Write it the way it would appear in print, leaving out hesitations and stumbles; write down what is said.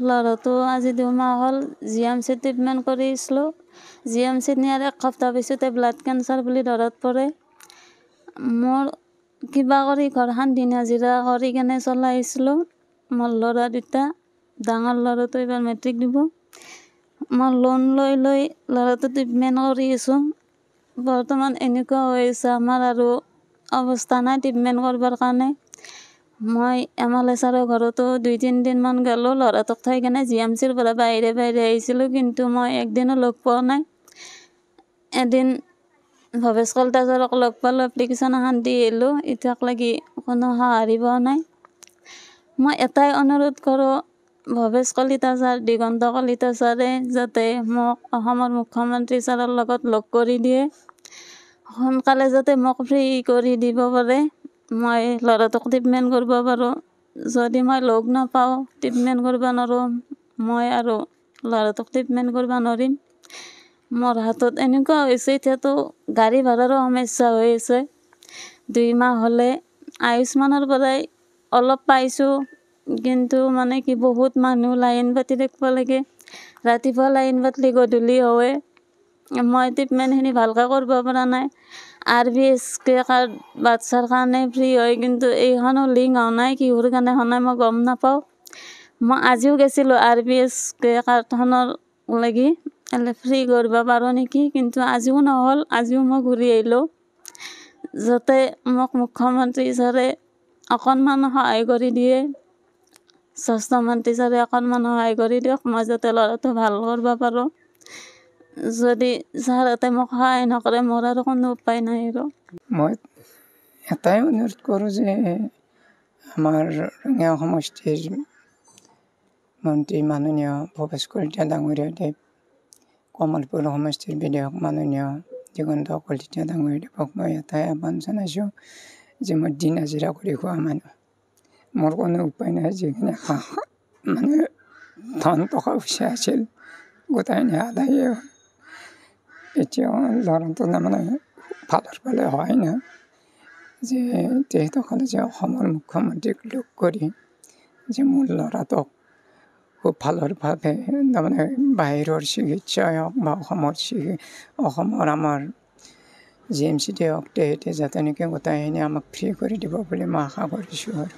ল'ৰাটো আজি 2 মাহ হ'ল GMC ট্ৰিটমেণ্ট কৰিছিলোঁ। GMC নিয়াৰ 1 সপ্তাহ পিছতে ব্লাড কেঞ্চাৰ বুলি ধৰাত পৰে। মোৰ কিবা কৰি ঘৰখন দিন হাজিৰা কৰি কেনে চলাইছিলোঁ। মোৰ ল'ৰা 2টা, ডাঙৰ ল'ৰাটো এইবাৰ মেট্ৰিক দিব। মই লোন লৈ ল'ৰাটো ট্ৰিটমেণ্ট কৰি আছোঁ। বৰ্তমান এনেকুৱা হৈ আছে আমাৰ আৰু অৱস্থা নাই ট্ৰিটমেণ্ট কৰিবৰ কাৰণে। মই MLA ছাৰৰ ঘৰতো 2-3 দিনমান গ'লোঁ। ল'ৰাটোক থৈ কেনে GMCৰ পৰা বাহিৰে আহিছিলোঁ, কিন্তু মই একদিনো লগ পোৱা নাই। এদিন ভৱেশ কলিতা ছাৰক লগ পালোঁ, এপ্লিকেশ্যন এখন দি আহিলোঁ। এতিয়ালৈকে কোনো সঁহাৰি পোৱা নাই। মই এটাই অনুৰোধ কৰোঁ, ভৱেশ কলিতা ছাৰ, দিগন্ত কলিতা ছাৰে যাতে মোক অসমৰ মুখ্যমন্ত্ৰী ছাৰৰ লগত লগ কৰি দিয়ে। সোনকালে যাতে মোক ফ্ৰী কৰি দিব পাৰে, মই ল'ৰাটোক ট্ৰিটমেণ্ট কৰিব পাৰোঁ। যদি মই লগ নাপাওঁ, ট্ৰিটমেণ্ট কৰিব নোৱাৰোঁ, মই আৰু ল'ৰাটোক ট্ৰিটমেণ্ট কৰিব নোৱাৰিম। মোৰ হাতত এনেকুৱা হৈছে, এতিয়াতো গাড়ী ভাড়াৰো সমস্যা হৈ আছে। 2 মাহ হ'লে আয়ুষ্মানৰ পৰাই অলপ পাইছোঁ, কিন্তু মানে কি বহুত মানুহ লাইন পাতি থাকিব লাগে। ৰাতিপুৱা লাইন পাতিলে গধূলি হয়। মই ট্ৰিটমেণ্টখিনি ভালকৈ কৰিব পৰা নাই। RBSK কাৰ্ড বাচ্ছাৰ কাৰণে ফ্ৰী হয়, কিন্তু এইখনো লিংক হোৱা নাই, কিহৰ কাৰণে হোৱা নাই মই গম নাপাওঁ। মই আজিও গৈছিলোঁ RBSK কাৰ্ডখনৰ লাগি ফ্ৰী কৰিব পাৰোঁ নেকি, কিন্তু আজিও নহ'ল। আজিও মই ঘূৰি আহিলোঁ। যাতে মোক মুখ্যমন্ত্ৰী ছাৰে অকণমান সহায় কৰি দিয়ে, স্বাস্থ্যমন্ত্ৰী ছাৰে অকণমান সহায় কৰি দিয়ক, মই যাতে ল'ৰাটো ভাল কৰিব পাৰোঁ। যদি ছাৰহঁতে মোক সহায় নকৰে, মোৰ আৰু কোনো উপায় নাই আৰু। মই এটাই অনুৰোধ কৰোঁ যে আমাৰ ৰঙিয়া সমষ্টিৰ মন্ত্ৰী মাননীয় ভৱেশ কলিতা ডাঙৰীয়াদেৱ, কমলপুৰ সমষ্টিৰ বিধায়ক মাননীয় দিগন্ত কলিতা ডাঙৰীয়াদেৱক মই এটাই আহ্বান জনাইছোঁ যে মই দিন হাজিৰা কৰি খোৱা মানুহ, মোৰ কোনো উপায় নাই। যিখিনি মানে ধন টকা পইচা আছিল গোটেইখিনি আদায় হ'ল। এতিয়াও ল'ৰাটো তাৰমানে ভালৰ ফালে হয় না, যে তেখেতসকলে যে অসমৰ মুখ্যমন্ত্ৰীক লগ কৰি যে মোৰ ল'ৰাটোক খুব ভালৰ ভাৱে তাৰমানে বাহিৰৰ চিকিৎসাই হওক বা অসমৰ আমাৰ GMCতে হওক, তেখেতে যাতে এনেকৈ গোটেইখিনি আমাক ফ্ৰী কৰি দিব বুলি মই আশা কৰিছোঁ আৰু।